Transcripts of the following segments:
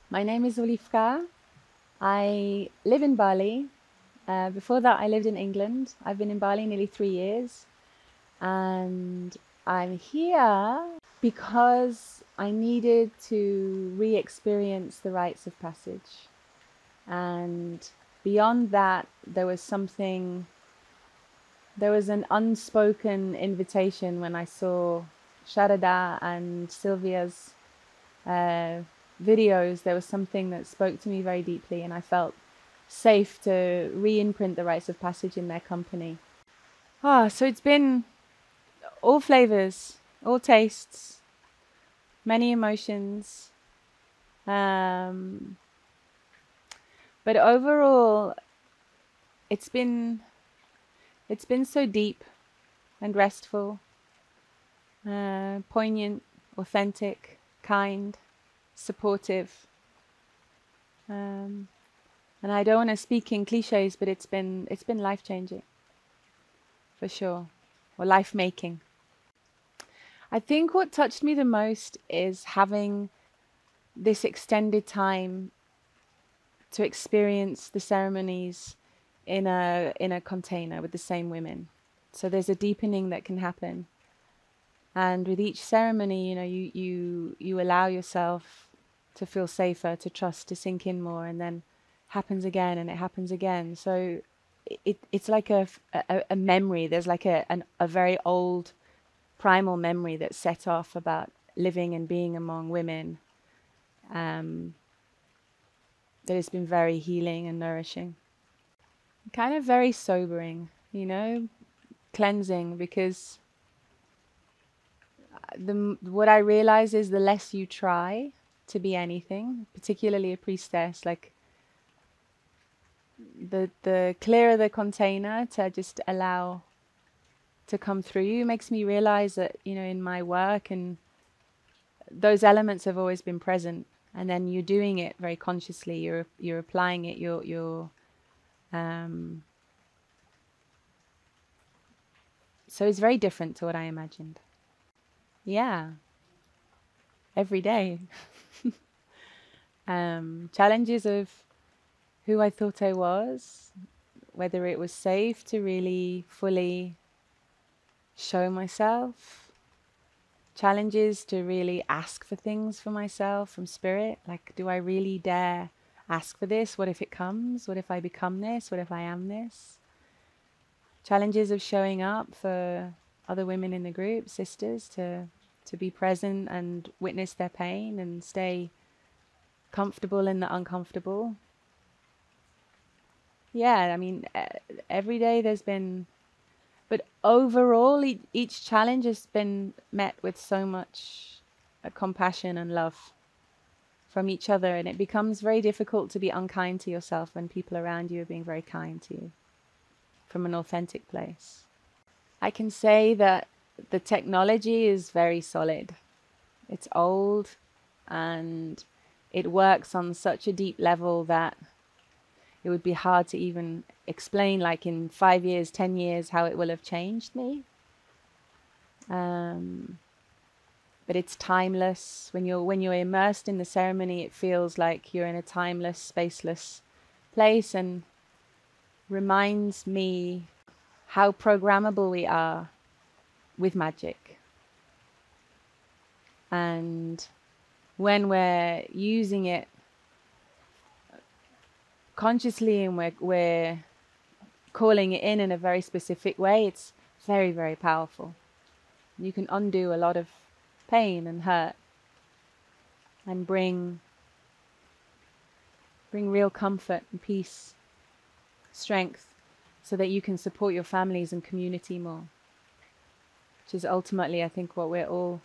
My name is Olivka. I live in Bali. Before that, I lived in England. I've been in Bali nearly 3 years. And I'm here because I needed to re-experience the rites of passage. And beyond that, there was an unspoken invitation when I saw Sharada and Sylvia's videos. There was something that spoke to me very deeply, and I felt safe to re-imprint the rites of passage in their company. So it's been all flavors, all tastes, many emotions. But overall, it's been so deep and restful, poignant, authentic, kind, supportive. And I don't want to speak in cliches, but it's been life-changing, for sure, or life-making. I think what touched me the most is having this extended time to experience the ceremonies in a container with the same women. So there's a deepening that can happen. And with each ceremony, you allow yourself to feel safer, to trust, to sink in more, and then happens again and it happens again. So it's like a memory. There's like a very old primal memory that's set off about living and being among women, that has been very healing and nourishing. Kind of very sobering, cleansing, because what I realize is the less you try to be anything, particularly a priestess, like the clearer the container to just allow to come through you, makes me realize that, in my work, and those elements have always been present. And then you're doing it very consciously. You're applying it. So it's very different to what I imagined. Yeah, every day. Challenges of who I thought I was, whether it was safe to really fully show myself. Challenges to really ask for things for myself from spirit. Like, do I really dare ask for this? What if it comes? What if I become this? What if I am this? Challenges of showing up for other women in the group, sisters, to be present and witness their pain and stay comfortable in the uncomfortable. Yeah, I mean, every day there's been, but overall, each challenge has been met with so much compassion and love from each other, and it becomes very difficult to be unkind to yourself when people around you are being very kind to you from an authentic place. I can say that the technology is very solid. It's old, and it works on such a deep level that it would be hard to even explain, like in 5 years, 10 years, how it will have changed me. But it's timeless. When you're immersed in the ceremony, it feels like you're in a timeless, spaceless place, and reminds me how programmable we are with Magick. And when we're using it consciously and we're calling it in a very specific way, it's very, very powerful. You can undo a lot of pain and hurt and bring real comfort and peace, strength, so that you can support your families and community more, which is ultimately, I think, what we're all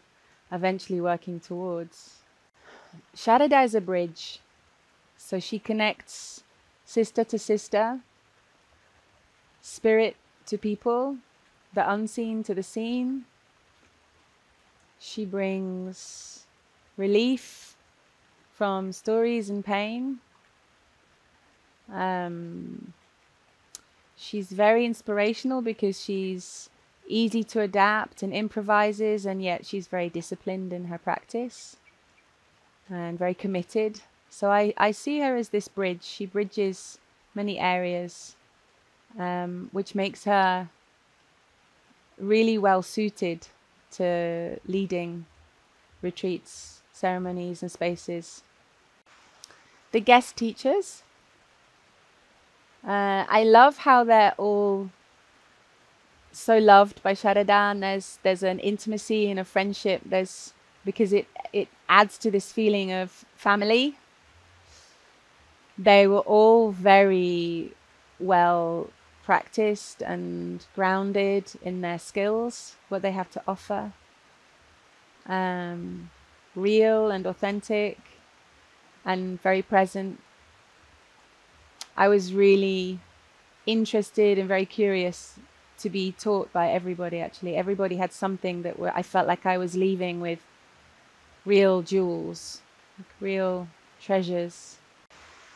eventually working towards. Sharada is a bridge, so she connects sister to sister, spirit to people, the unseen to the seen. She brings relief from stories and pain. She's very inspirational because she's easy to adapt and improvises, and yet she's very disciplined in her practice and very committed. So I see her as this bridge. She bridges many areas, which makes her really well suited to leading retreats, ceremonies, and spaces. The guest teachers, I love how they're all so loved by Sharadan. There's an intimacy and a friendship. Because it adds to this feeling of family. They were all very well practiced and grounded in their skills, what they have to offer. Real and authentic and very present. I was really interested and very curious to be taught by everybody, actually. Everybody had something that I felt like I was leaving with real jewels, like real treasures.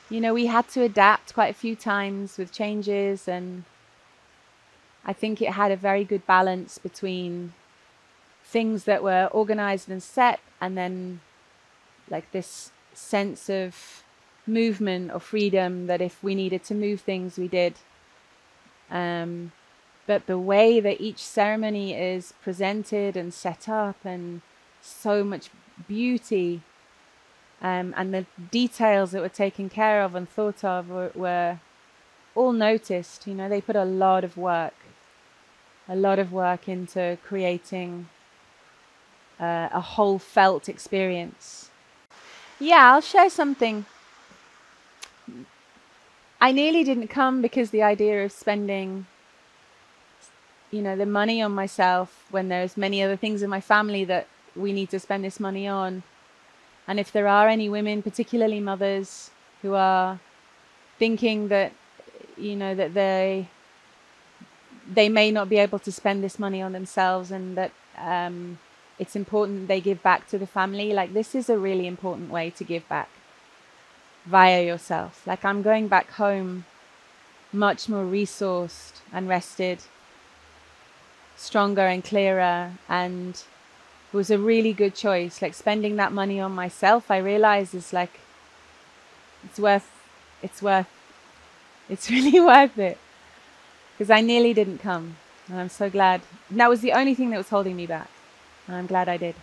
You know, we had to adapt quite a few times with changes, and I think it had a very good balance between things that were organized and set, and then like this sense of movement or freedom that if we needed to move things, we did. But the way that each ceremony is presented and set up, and so much beauty, and the details that were taken care of and thought of were all noticed. You know, they put a lot of work into creating a whole felt experience. Yeah, I'll share something. I nearly didn't come because the idea of spending, you know, the money on myself when there's many other things in my family that we need to spend this money on. And if there are any women, particularly mothers, who are thinking that, you know, that they may not be able to spend this money on themselves, and that it's important that they give back to the family, like, this is a really important way to give back via yourself. Like, I'm going back home much more resourced and rested, stronger and clearer, and it was a really good choice. Like, spending that money on myself, I realize is like, it's really worth it, because I nearly didn't come, and I'm so glad. And that was the only thing that was holding me back, and I'm glad I did.